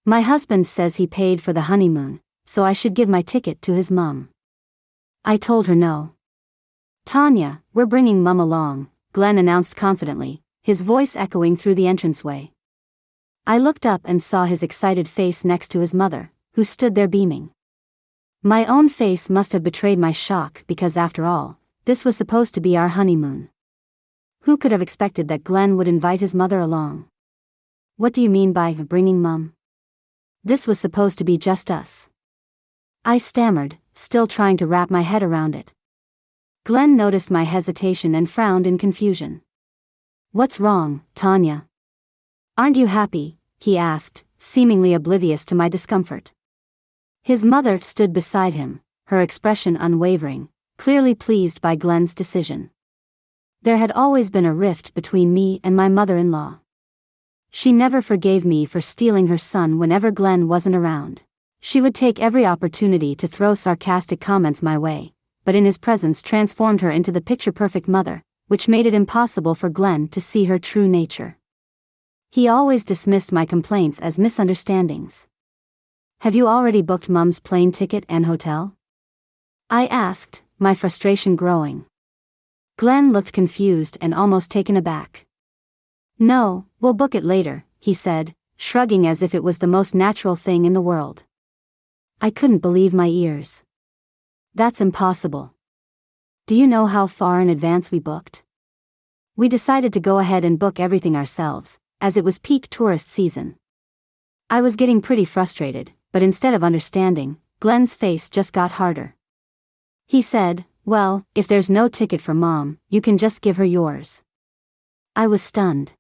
My husband says he paid for the honeymoon, so I should give my ticket to his mum. I told her no. Tanya, we're bringing Mum along, Glenn announced confidently, his voice echoing through the entranceway. I looked up and saw his excited face next to his mother, who stood there beaming. My own face must have betrayed my shock because after all, this was supposed to be our honeymoon. Who could have expected that Glenn would invite his mother along? What do you mean by bringing Mum? This was supposed to be just us. I stammered, still trying to wrap my head around it. Glenn noticed my hesitation and frowned in confusion. What's wrong, Tanya? Aren't you happy? He asked, seemingly oblivious to my discomfort. His mother stood beside him, her expression unwavering, clearly pleased by Glenn's decision. There had always been a rift between me and my mother-in-law. She never forgave me for stealing her son whenever Glenn wasn't around. She would take every opportunity to throw sarcastic comments my way, but in his presence transformed her into the picture-perfect mother, which made it impossible for Glenn to see her true nature. He always dismissed my complaints as misunderstandings. Have you already booked Mum's plane ticket and hotel? I asked, my frustration growing. Glenn looked confused and almost taken aback. No, we'll book it later, he said, shrugging as if it was the most natural thing in the world. I couldn't believe my ears. That's impossible. Do you know how far in advance we booked? We decided to go ahead and book everything ourselves, as it was peak tourist season. I was getting pretty frustrated, but instead of understanding, Glenn's face just got harder. He said, well, if there's no ticket for Mom, you can just give her yours. I was stunned.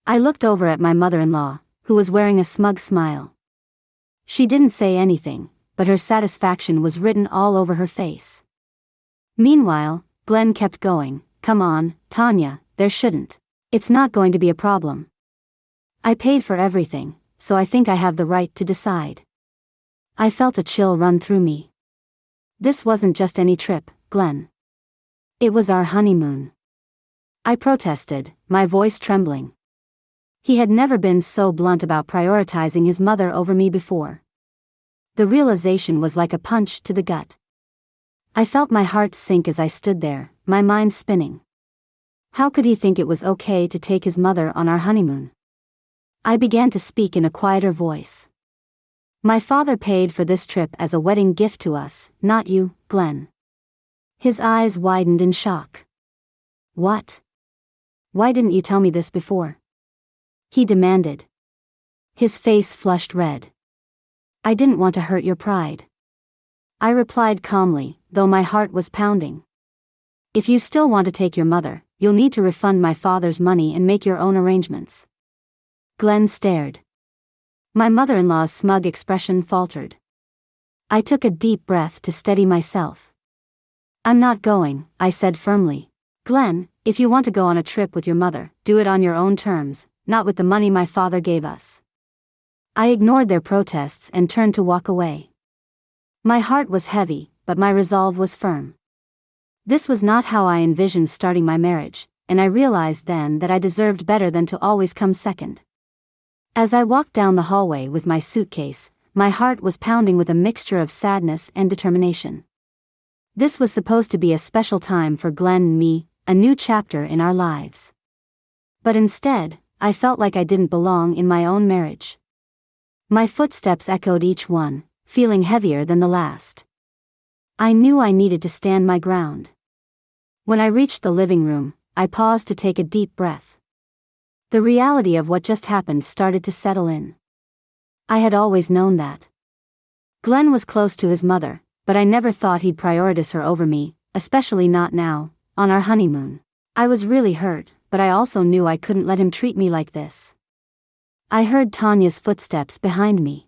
I looked over at my mother-in-law, who was wearing a smug smile. She didn't say anything, but her satisfaction was written all over her face. Meanwhile, Glenn kept going, come on, Tanya, there shouldn't. It's not going to be a problem. I paid for everything, so I think I have the right to decide. I felt a chill run through me. This wasn't just any trip, Glenn. It was our honeymoon. I protested, my voice trembling. He had never been so blunt about prioritizing his mother over me before. The realization was like a punch to the gut. I felt my heart sink as I stood there, my mind spinning. How could he think it was okay to take his mother on our honeymoon? I began to speak in a quieter voice. My father paid for this trip as a wedding gift to us, not you, Glenn. His eyes widened in shock. What? Why didn't you tell me this before? He demanded. His face flushed red. I didn't want to hurt your pride. I replied calmly, though my heart was pounding. If you still want to take your mother, you'll need to refund my father's money and make your own arrangements. Glenn stared. My mother-in-law's smug expression faltered. I took a deep breath to steady myself. I'm not going, I said firmly. Glenn, if you want to go on a trip with your mother, do it on your own terms, not with the money my father gave us. I ignored their protests and turned to walk away. My heart was heavy, but my resolve was firm. This was not how I envisioned starting my marriage, and I realized then that I deserved better than to always come second. As I walked down the hallway with my suitcase, my heart was pounding with a mixture of sadness and determination. This was supposed to be a special time for Glenn and me, a new chapter in our lives. But instead, I felt like I didn't belong in my own marriage. My footsteps echoed each one, feeling heavier than the last. I knew I needed to stand my ground. When I reached the living room, I paused to take a deep breath. The reality of what just happened started to settle in. I had always known that. Glenn was close to his mother, but I never thought he'd prioritize her over me, especially not now, on our honeymoon. I was really hurt, but I also knew I couldn't let him treat me like this. I heard Tanya's footsteps behind me.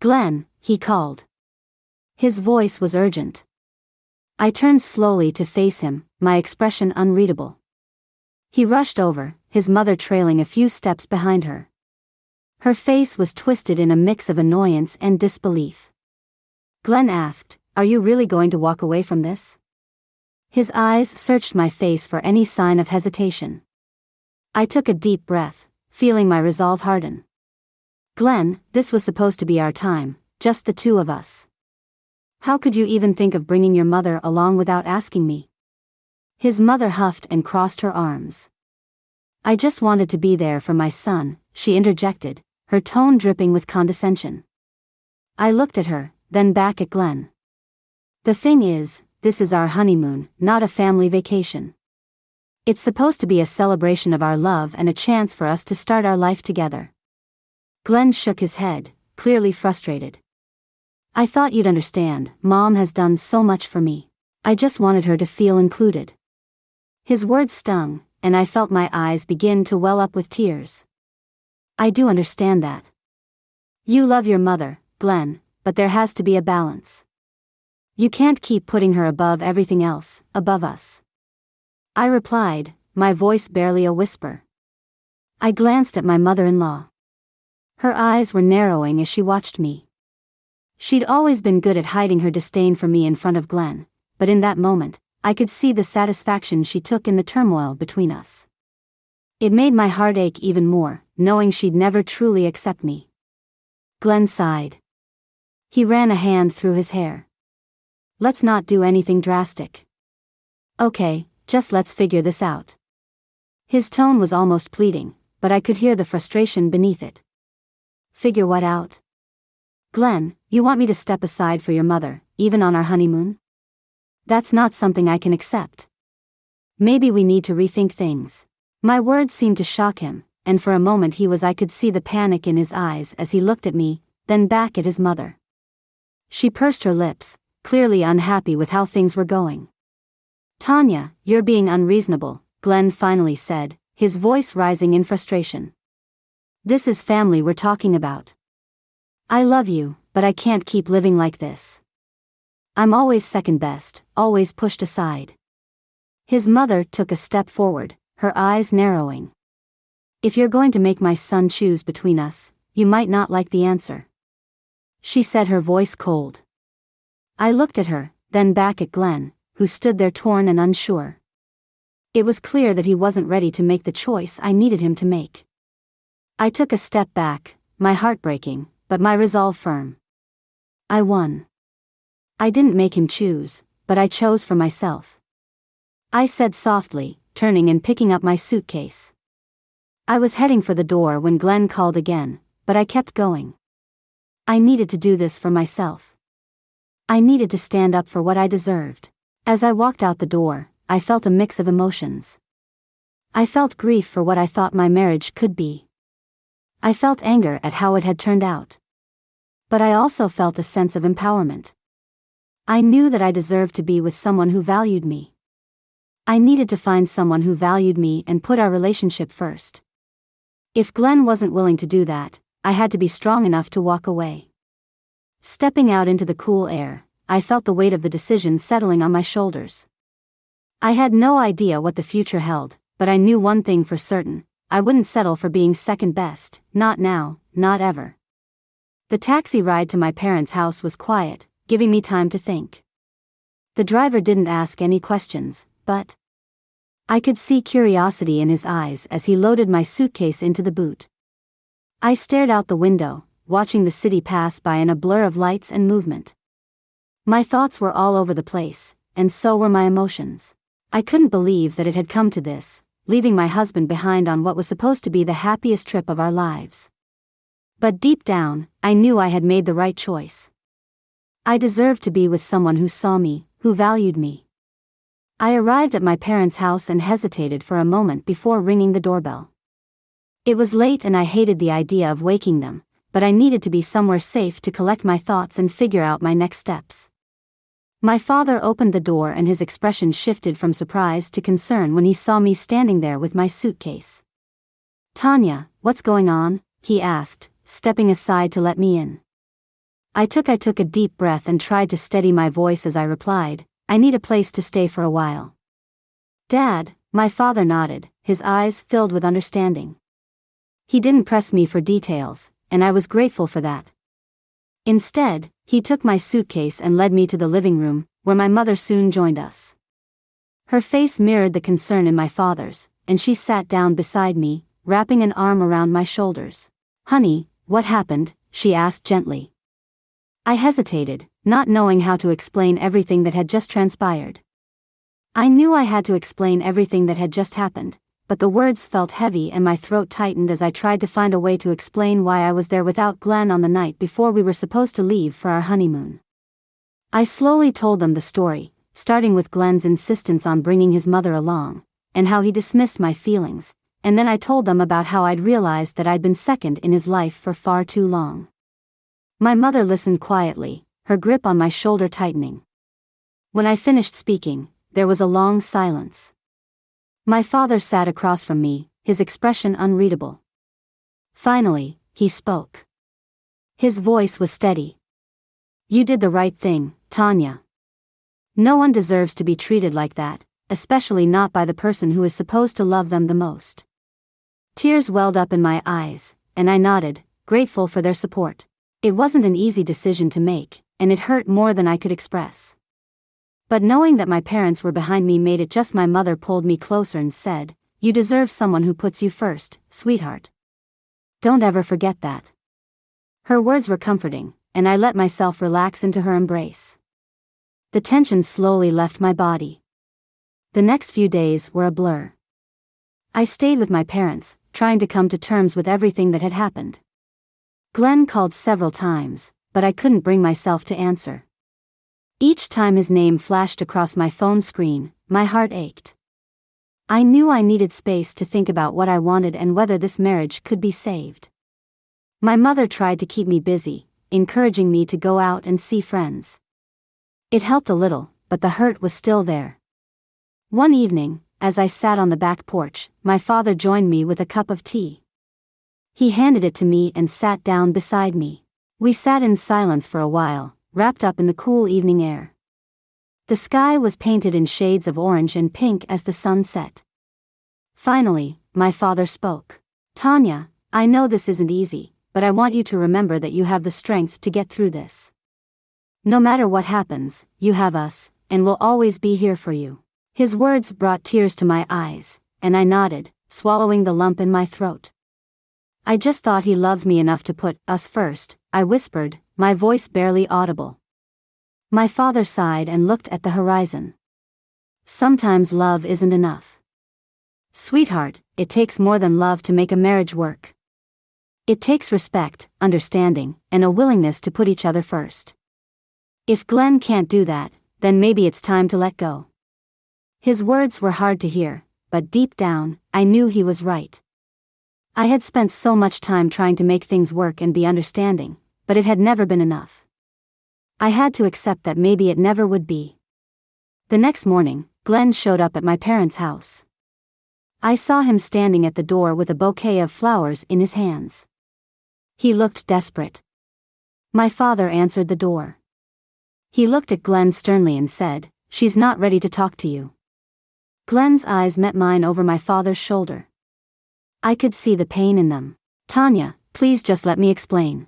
Glenn, he called. His voice was urgent. I turned slowly to face him, my expression unreadable. He rushed over, his mother trailing a few steps behind her. Her face was twisted in a mix of annoyance and disbelief. Glenn asked, "Are you really going to walk away from this?" His eyes searched my face for any sign of hesitation. I took a deep breath, feeling my resolve harden. Glenn, this was supposed to be our time, just the two of us. How could you even think of bringing your mother along without asking me? His mother huffed and crossed her arms. I just wanted to be there for my son, she interjected, her tone dripping with condescension. I looked at her, then back at Glenn. The thing is, this is our honeymoon, not a family vacation. It's supposed to be a celebration of our love and a chance for us to start our life together. Glenn shook his head, clearly frustrated. I thought you'd understand, Mom has done so much for me. I just wanted her to feel included. His words stung, and I felt my eyes begin to well up with tears. I do understand that. You love your mother, Glenn, but there has to be a balance. You can't keep putting her above everything else, above us. I replied, my voice barely a whisper. I glanced at my mother-in-law. Her eyes were narrowing as she watched me. She'd always been good at hiding her disdain for me in front of Glenn, but in that moment, I could see the satisfaction she took in the turmoil between us. It made my heart ache even more, knowing she'd never truly accept me. Glenn sighed. He ran a hand through his hair. Let's not do anything drastic. Okay, just let's figure this out. His tone was almost pleading, but I could hear the frustration beneath it. Figure what out? Glenn, you want me to step aside for your mother, even on our honeymoon? That's not something I can accept. Maybe we need to rethink things. My words seemed to shock him, and for a moment I could see the panic in his eyes as he looked at me, then back at his mother. She pursed her lips, clearly unhappy with how things were going. Tanya, you're being unreasonable, Glenn finally said, his voice rising in frustration. This is family we're talking about. I love you, but I can't keep living like this. I'm always second best, always pushed aside. His mother took a step forward, her eyes narrowing. If you're going to make my son choose between us, you might not like the answer. She said, her voice cold. I looked at her, then back at Glenn, who stood there torn and unsure. It was clear that he wasn't ready to make the choice I needed him to make. I took a step back, my heart breaking, but my resolve firm. I won. I didn't make him choose, but I chose for myself. I said softly, turning and picking up my suitcase. I was heading for the door when Glenn called again, but I kept going. I needed to do this for myself. I needed to stand up for what I deserved. As I walked out the door, I felt a mix of emotions. I felt grief for what I thought my marriage could be. I felt anger at how it had turned out. But I also felt a sense of empowerment. I knew that I deserved to be with someone who valued me. I needed to find someone who valued me and put our relationship first. If Glenn wasn't willing to do that, I had to be strong enough to walk away. Stepping out into the cool air, I felt the weight of the decision settling on my shoulders. I had no idea what the future held, but I knew one thing for certain: I wouldn't settle for being second best, not now, not ever. The taxi ride to my parents' house was quiet, giving me time to think. The driver didn't ask any questions, but I could see curiosity in his eyes as he loaded my suitcase into the boot. I stared out the window, watching the city pass by in a blur of lights and movement. My thoughts were all over the place, and so were my emotions. I couldn't believe that it had come to this, leaving my husband behind on what was supposed to be the happiest trip of our lives. But deep down, I knew I had made the right choice. I deserved to be with someone who saw me, who valued me. I arrived at my parents' house and hesitated for a moment before ringing the doorbell. It was late and I hated the idea of waking them, but I needed to be somewhere safe to collect my thoughts and figure out my next steps. My father opened the door and his expression shifted from surprise to concern when he saw me standing there with my suitcase. Tanya, what's going on? He asked, stepping aside to let me in. I took a deep breath and tried to steady my voice as I replied, I need a place to stay for a while. Dad, my father nodded, his eyes filled with understanding. He didn't press me for details, and I was grateful for that. Instead, he took my suitcase and led me to the living room, where my mother soon joined us. Her face mirrored the concern in my father's, and she sat down beside me, wrapping an arm around my shoulders. Honey, what happened?" she asked gently. I hesitated, not knowing how to explain everything that had just transpired. I knew I had to explain everything that had just happened, but the words felt heavy and my throat tightened as I tried to find a way to explain why I was there without Glenn on the night before we were supposed to leave for our honeymoon. I slowly told them the story, starting with Glenn's insistence on bringing his mother along, and how he dismissed my feelings, and then I told them about how I'd realized that I'd been second in his life for far too long. My mother listened quietly, her grip on my shoulder tightening. When I finished speaking, there was a long silence. My father sat across from me, his expression unreadable. Finally, he spoke. His voice was steady. "You did the right thing, Tanya. No one deserves to be treated like that, especially not by the person who is supposed to love them the most." Tears welled up in my eyes, and I nodded, grateful for their support. It wasn't an easy decision to make, and it hurt more than I could express. But knowing that my parents were behind me made it just. My mother pulled me closer and said, "You deserve someone who puts you first, sweetheart. Don't ever forget that." Her words were comforting, and I let myself relax into her embrace. The tension slowly left my body. The next few days were a blur. I stayed with my parents, trying to come to terms with everything that had happened. Glenn called several times, but I couldn't bring myself to answer. Each time his name flashed across my phone screen, my heart ached. I knew I needed space to think about what I wanted and whether this marriage could be saved. My mother tried to keep me busy, encouraging me to go out and see friends. It helped a little, but the hurt was still there. One evening, as I sat on the back porch, my father joined me with a cup of tea. He handed it to me and sat down beside me. We sat in silence for a while, wrapped up in the cool evening air. The sky was painted in shades of orange and pink as the sun set. Finally, my father spoke. "Tanya, I know this isn't easy, but I want you to remember that you have the strength to get through this. No matter what happens, you have us, and we'll always be here for you." His words brought tears to my eyes, and I nodded, swallowing the lump in my throat. "I just thought he loved me enough to put us first," I whispered, my voice barely audible. My father sighed and looked at the horizon. "Sometimes love isn't enough. Sweetheart, it takes more than love to make a marriage work. It takes respect, understanding, and a willingness to put each other first. If Glenn can't do that, then maybe it's time to let go." His words were hard to hear, but deep down, I knew he was right. I had spent so much time trying to make things work and be understanding, but it had never been enough. I had to accept that maybe it never would be. The next morning, Glenn showed up at my parents' house. I saw him standing at the door with a bouquet of flowers in his hands. He looked desperate. My father answered the door. He looked at Glenn sternly and said, "She's not ready to talk to you." Glenn's eyes met mine over my father's shoulder. I could see the pain in them. "Tanya, please just let me explain.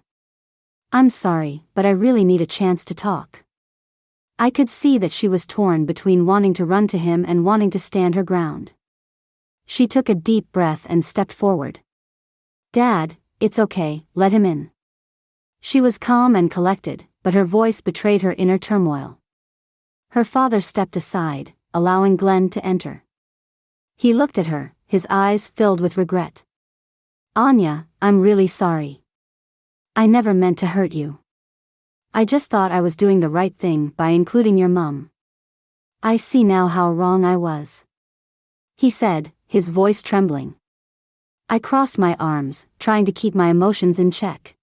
I'm sorry, but I really need a chance to talk." I could see that she was torn between wanting to run to him and wanting to stand her ground. She took a deep breath and stepped forward. "Dad, it's okay, let him in." She was calm and collected, but her voice betrayed her inner turmoil. Her father stepped aside, allowing Glenn to enter. He looked at her, his eyes filled with regret. "Anya, I'm really sorry. I never meant to hurt you. I just thought I was doing the right thing by including your mom. I see now how wrong I was," he said, his voice trembling. I crossed my arms, trying to keep my emotions in check.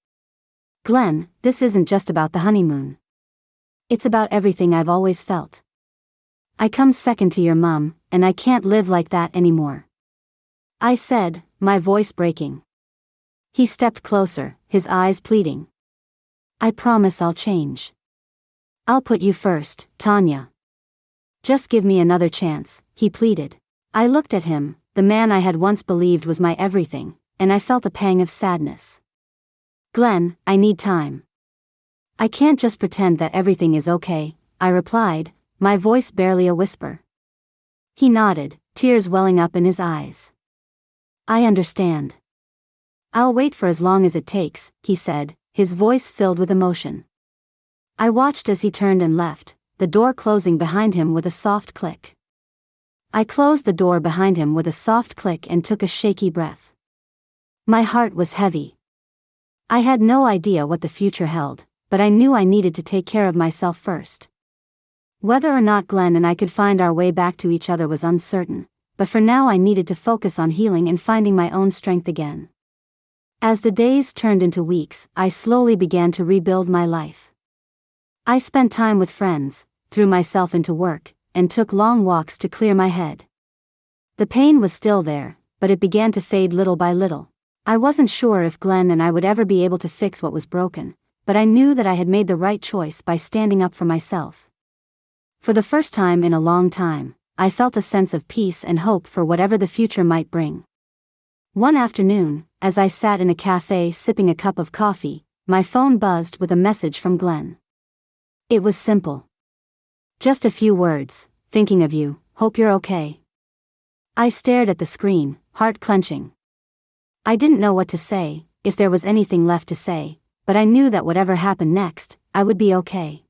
"Glenn, this isn't just about the honeymoon. It's about everything I've always felt. I come second to your mom, and I can't live like that anymore," I said, my voice breaking. He stepped closer, his eyes pleading. "I promise I'll change. I'll put you first, Tanya. Just give me another chance," he pleaded. I looked at him, the man I had once believed was my everything, and I felt a pang of sadness. "Glenn, I need time. I can't just pretend that everything is okay," I replied, my voice barely a whisper. He nodded, tears welling up in his eyes. "I understand. I'll wait for as long as it takes, he said, his voice filled with emotion. I watched as he turned and left, the door closing behind him with a soft click. I closed the door behind him with a soft click and took a shaky breath. My heart was heavy. I had no idea what the future held, but I knew I needed to take care of myself first. Whether or not Glenn and I could find our way back to each other was uncertain, but for now I needed to focus on healing and finding my own strength again. As the days turned into weeks, I slowly began to rebuild my life. I spent time with friends, threw myself into work, and took long walks to clear my head. The pain was still there, but it began to fade little by little. I wasn't sure if Glenn and I would ever be able to fix what was broken, but I knew that I had made the right choice by standing up for myself. For the first time in a long time, I felt a sense of peace and hope for whatever the future might bring. One afternoon, as I sat in a cafe sipping a cup of coffee, my phone buzzed with a message from Glenn. It was simple. Just a few words: thinking of you, hope you're okay. I stared at the screen, heart clenching. I didn't know what to say, if there was anything left to say, but I knew that whatever happened next, I would be okay.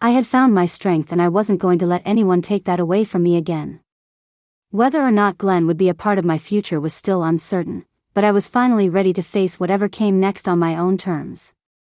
I had found my strength and I wasn't going to let anyone take that away from me again. Whether or not Glenn would be a part of my future was still uncertain, but I was finally ready to face whatever came next on my own terms.